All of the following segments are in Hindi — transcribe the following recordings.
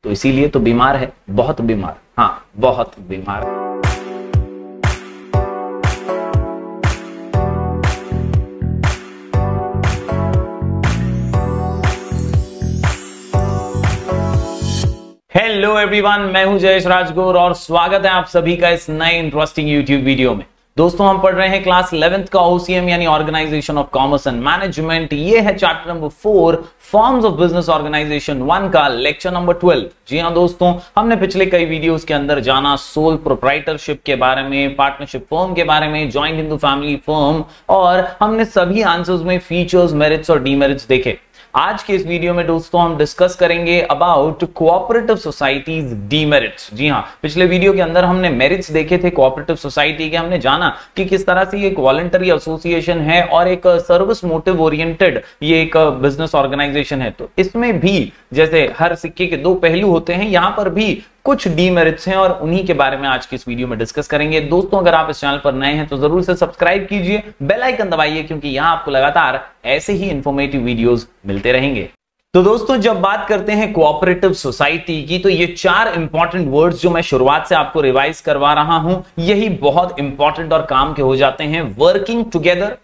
तो इसीलिए तो बीमार है, बहुत बीमार, हाँ बहुत बीमार। हेलो एवरीवन, मैं हूं जयेश राजगुरु और स्वागत है आप सभी का इस नए इंटरेस्टिंग यूट्यूब वीडियो में। दोस्तों, हम पढ़ रहे हैं क्लास 11th का OCM यानी organisation of commerce and management. ये है chapter number 4 forms of business organisation 1 का लेक्चर नंबर 12। जी हां दोस्तों, हमने पिछले कई वीडियोस के अंदर जाना सोल प्रोप्राइटरशिप के बारे में, पार्टनरशिप फर्म के बारे में, जॉइंट हिंदू फैमिली फर्म, और हमने सभी आंसर्स में फीचर्स, मेरिट्स और डीमेरिट्स देखे। आज के इस वीडियो में दोस्तों हम डिस्कस करेंगे अबाउट कोऑपरेटिव सोसाइटीज डीमेरिट्स। जी हां, पिछले वीडियो के अंदर हमने मेरिट्स देखे थे कोऑपरेटिव सोसाइटी के। हमने जाना कि किस तरह से ये एक वॉलंटरी एसोसिएशन है और एक सर्विस मोटिव ओरिएंटेड ये एक बिजनेस ऑर्गेनाइजेशन है। तो इसमें भी जैसे हर सिक्के के दो पहलू होते हैं, यहां पर भी कुछ डीमेरिट्स हैं और उन्हीं के बारे में आज की इस वीडियो में डिस्कस करेंगे। दोस्तों, अगर आप इस चैनल पर नए हैं तो जरूर से सब्सक्राइब कीजिए, बेल आइकन दबाइए, क्योंकि यहां आपको लगातार ऐसे ही इंफॉर्मेटिव वीडियोस मिलते रहेंगे। तो दोस्तों, जब बात करते हैं कोऑपरेटिव सोसाइटी की, तो ये 4 इंपॉर्टेंट वर्ड्स जो मैं शुरुआत से आपको रिवाइज करवा रहा हूं, यही बहुत इंपॉर्टेंट और काम के हो जाते हैं। Working together,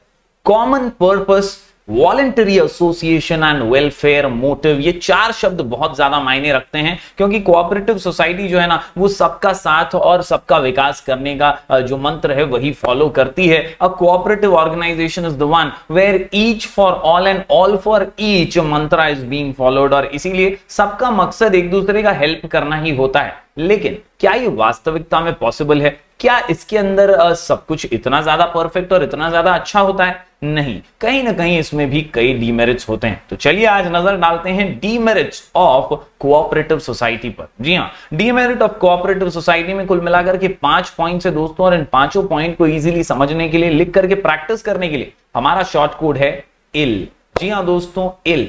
common purpose, voluntary association and welfare motive. ये 4 शब्द बहुत ज्यादा मायने रखते हैं, क्योंकि कोऑपरेटिव सोसाइटी जो है ना, वो सबका साथ और सबका विकास करने का जो मंत्र है वही फॉलो करती है। A cooperative organisation is the one where each for all and all for each mantra is being followed, और इसीलिए सबका मकसद एक दूसरे का हेल्प करना ही होता है। लेकिन क्या ये वास्तविकता में पॉसिबल है? क्या इसके अंदर सब कुछ इतना ज्यादा परफेक्ट और इतना ज्यादा अच्छा होता है? नहीं, कहीं ना कहीं इसमें भी कई डीमेरिट्स होते हैं। तो चलिए आज नजर डालते हैं डीमेरिट्स ऑफ कोऑपरेटिव सोसाइटी पर। जी हां, डीमेरिट ऑफ कोऑपरेटिव सोसाइटी में कुल मिलाकर के 5 पॉइंट्स है दोस्तों, और इन 5 पॉइंट को इजीली समझने के लिए, लिख करके प्रैक्टिस करने के लिए हमारा शॉर्ट कोड है इल। जी हां दोस्तों, इल।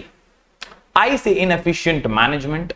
आई से इनएफिशिएंट मैनेजमेंट,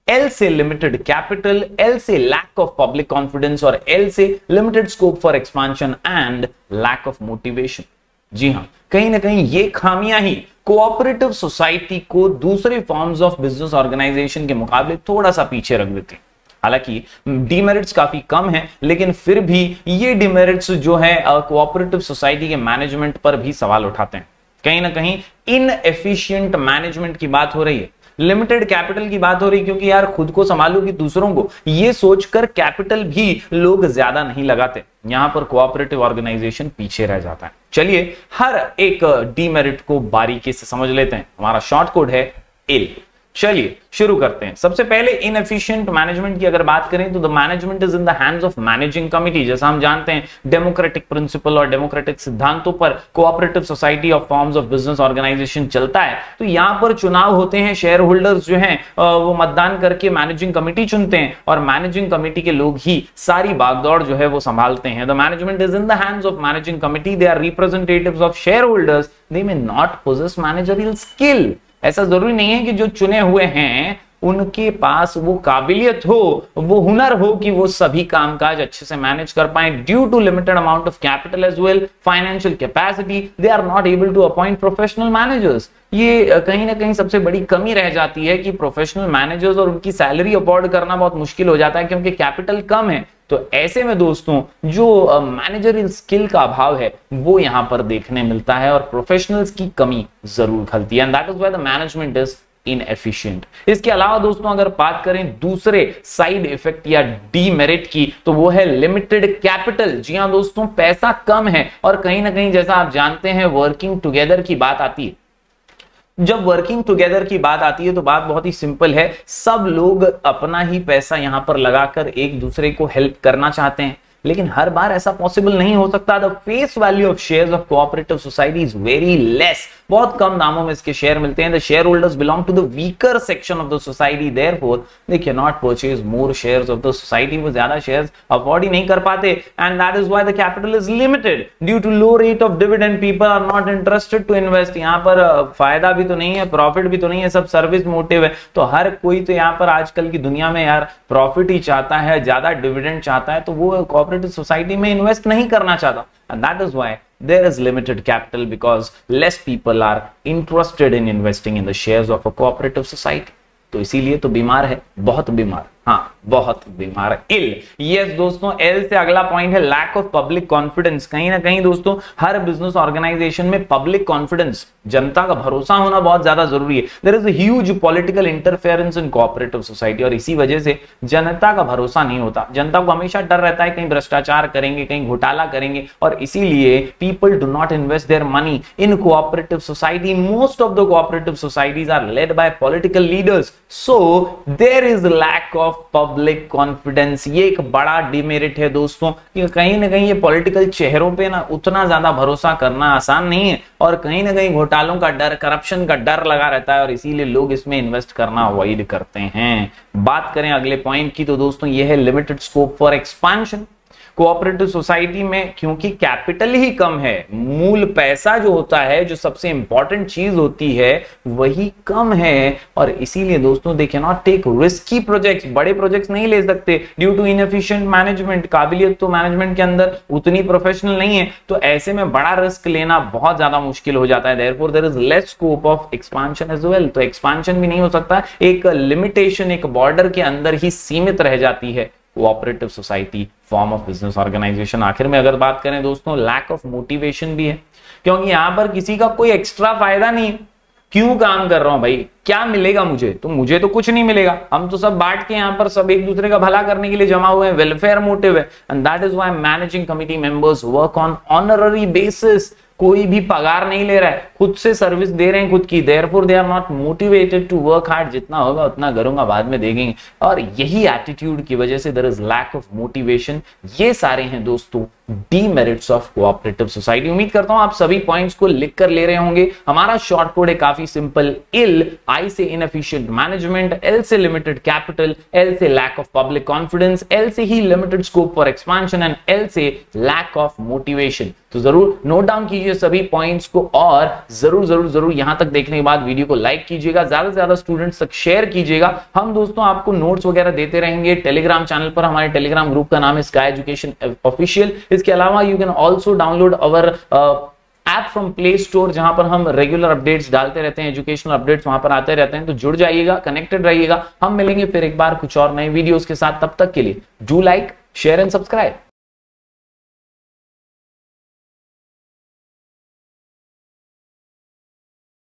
L से लिमिटेड कैपिटल, L से लैक ऑफ पब्लिक कॉन्फिडेंस और L से limited scope for expansion and lack of motivation. जी हां, कहीं ना कहीं ये खामियां ही कोऑपरेटिव सोसाइटी को दूसरे फॉर्म्स ऑफ बिजनेस ऑर्गेनाइजेशन के मुकाबले थोड़ा सा पीछे रख देते हैं। हालांकि डीमेरिट्स काफी कम है, लेकिन फिर भी ये डीमेरिट्स जो है कोऑपरेटिव सोसाइटी के मैनेजमेंट पर भी सवाल उठाते हैं। कहीं ना कहीं इनएफिशिएंट मैनेजमेंट की बात हो रही है, लिमिटेड कैपिटल की बात हो रही, क्योंकि यार खुद को संभालो कि दूसरों को, ये सोचकर कैपिटल भी लोग ज्यादा नहीं लगाते। यहां पर कोऑपरेटिव ऑर्गेनाइजेशन पीछे रह जाता है। चलिए हर एक डीमेरिट को बारीकी से समझ लेते हैं। हमारा शॉर्ट कोड है इल। चलिए शुरू करते हैं। सबसे पहले इनएफिशिएंट मैनेजमेंट की अगर बात करें तो the management is in the hands of managing committee. जैसा हम जानते हैं, डेमोक्रेटिक प्रिंसिपल और डेमोक्रेटिक सिद्धांतों पर cooperative society of forms of business organisation चलता है। तो यहां पर चुनाव होते हैं, शेयर होल्डर्स जो हैं वो मतदान करके मैनेजिंग कमिटी चुनते हैं, और मैनेजिंग कमिटी के लोग ही सारी भागदौड़ जो है वो संभालते हैं। The management is in the hands of managing committee, they are representatives of shareholders, they may not possess managerial skill. ऐसा जरूरी नहीं है कि जो चुने हुए हैं उनके पास वो काबिलियत हो, वो हुनर हो कि वो सभी कामकाज अच्छे से मैनेज कर पाए। Due to limited amount of capital as well financial capacity, they are not able to appoint professional managers. ये कहीं ना कहीं सबसे बड़ी कमी रह जाती है कि प्रोफेशनल मैनेजर्स और उनकी सैलरी अफोर्ड करना बहुत मुश्किल हो जाता है, क्योंकि कैपिटल कम है। तो ऐसे में दोस्तों जो मैनेजरियल स्किल का अभाव है वो यहां पर देखने मिलता है, और प्रोफेशनल्स की कमी जरूर खलती है, and that is why the management is inefficient. इसके अलावा दोस्तों अगर बात करें दूसरे साइड इफेक्ट या डीमेरिट की, तो वो है लिमिटेड कैपिटल। जी हां दोस्तों, पैसा कम है, और कहीं ना कहीं जैसा आप जानते हैं वर्किंग टुगेदर की बात आती है। जब वर्किंग टुगेदर की बात आती है तो बात बहुत ही सिंपल है, सब लोग अपना ही पैसा यहां पर लगाकर एक दूसरे को हेल्प करना चाहते हैं, लेकिन हर बार ऐसा पॉसिबल नहीं हो सकता। The face value of shares of cooperative society is very less. बहुत कम दामों में इसके शेयर मिलते हैं। The shareholders belong to the weaker section of the society, therefore they can not purchase more shares of the society. वो ज्यादा शेयर्स अफोर्ड ही नहीं कर पाते, and that is why the capital is limited due to low rate of dividend. People are not interested to invest. यहाँ पर फायदा भी तो नहीं है, प्रॉफिट भी तो नहीं है, सब सर्विस मोटिव है। तो हर कोई तो यहाँ पर आजकल की दुनिया में यार प्रॉफिट ही चाहता है, ज्यादा डिविडेंड चाहता है, तो वो कोऑपरेटिव सोसाइटी में इन्वेस्ट नहीं करना चाहता, and that is why there is limited capital, because less people are interested in investing in the shares of a cooperative society. तो इसीलिए तो बीमार है, बहुत बीमार, हाँ बहुत बीमार, इल। यस दोस्तों, एल से अगला पॉइंट है लैक ऑफ पब्लिक कॉन्फिडेंस। कहीं ना कहीं दोस्तों हर बिजनेस ऑर्गेनाइजेशन में पब्लिक कॉन्फिडेंस, जनता का भरोसा होना बहुत ज्यादा जरूरी है। There is a huge political interference in cooperative society, और इसी वजह से जनता का भरोसा नहीं होता। जनता को हमेशा डर रहता है कहीं भ्रष्टाचार करेंगे, कहीं घोटाला करेंगे, और इसीलिए people do not invest their money in cooperative society. Most of the cooperative societies are led by political leaders, so there is lack of public confidence. ये एक बड़ा डिमेरिट है दोस्तों, कि कहीं ना कहीं ये पॉलिटिकल चेहरों पे ना उतना ज्यादा भरोसा करना आसान नहीं है, और कहीं ना कहीं घोटालों का डर, करप्शन का डर लगा रहता है, और इसीलिए लोग इसमें इन्वेस्ट करना अवॉइड करते हैं। बात करें अगले पॉइंट की तो दोस्तों ये है limited scope for expansion. Cooperative society में क्योंकि कैपिटल ही कम है, मूल पैसा जो होता है, जो सबसे इंपॉर्टेंट चीज होती है, वही कम है, और इसीलिए दोस्तों they can not take risky projects, बड़े प्रोजेक्ट्स नहीं ले सकते ड्यू टू इनएफिशिएंट मैनेजमेंट। काबिलियत तो मैनेजमेंट के अंदर उतनी प्रोफेशनल नहीं है, तो ऐसे में बड़ा रिस्क लेना बहुत ज्यादा मुश्किल हो जाता है। Therefore there is less scope of expansion as well. तो एक्सपेंशन भी नहीं हो सकता, एक लिमिटेशन, एक बॉर्डर के अंदर ही सीमित रह जाती है cooperative society form of business organisation. आखिर में अगर बात करें दोस्तों, लैक ऑफ मोटिवेशन भी है, क्योंकि यहां पर किसी का कोई एक्स्ट्रा फायदा नहीं है। क्यों काम कर रहा हूं भाई, क्या मिलेगा मुझे? तो मुझे तो कुछ नहीं मिलेगा। हम तो सब बांट के यहाँ पर सब एक दूसरे का भला करने के लिए जमा हुए हैं, वेलफेयर मोटिव है, and that is why managing committee members work on honorary basis. कोई भी पगार नहीं ले रहा है, खुद से सर्विस दे रहे हैं खुद की, therefore they are not motivated to work hard. जितना होगा उतना करूंगा, बाद में देखेंगे, और यही एटीट्यूड की वजह से there is lack of motivation. ये सारे हैं दोस्तों डीमेरिट्स ऑफ कोऑपरेटिव सोसाइटी। उम्मीद करता हूं आप सभी पॉइंट्स को लिख कर ले रहे होंगे। हमारा शॉर्ट कोड है काफी सिंपल, इल, आई से इनएफिशिएंट मैनेजमेंट, एल से लिमिटेड कैपिटल, एल से lack of public confidence, L से ही limited scope for expansion, and L से लैक ऑफ मोटिवेशन। तो जरूर नोट डाउन कीजिए सभी पॉइंट्स को, और जरूर जरूर जरूर यहां तक देखने के बाद वीडियो को लाइक कीजिएगा, ज्यादा से ज्यादा स्टूडेंट्स तक शेयर कीजिएगा। हम दोस्तों आपको नोट्स वगैरह देते रहेंगे टेलीग्राम चैनल पर। हमारे टेलीग्राम ग्रुप का नाम है स्काई एजुकेशन ऑफिशियल। इसके अलावा you can also download our app from play store, जहां पर हम रेगुलर अपडेट्स डालते रहते हैं, एजुकेशनल अपडेट्स वहां पर आते रहते हैं। तो जुड़ जाइएगा, कनेक्टेड रहिएगा। हम मिलेंगे फिर एक बार कुछ और नए वीडियोस के साथ। तब तक के लिए do like, share and subscribe.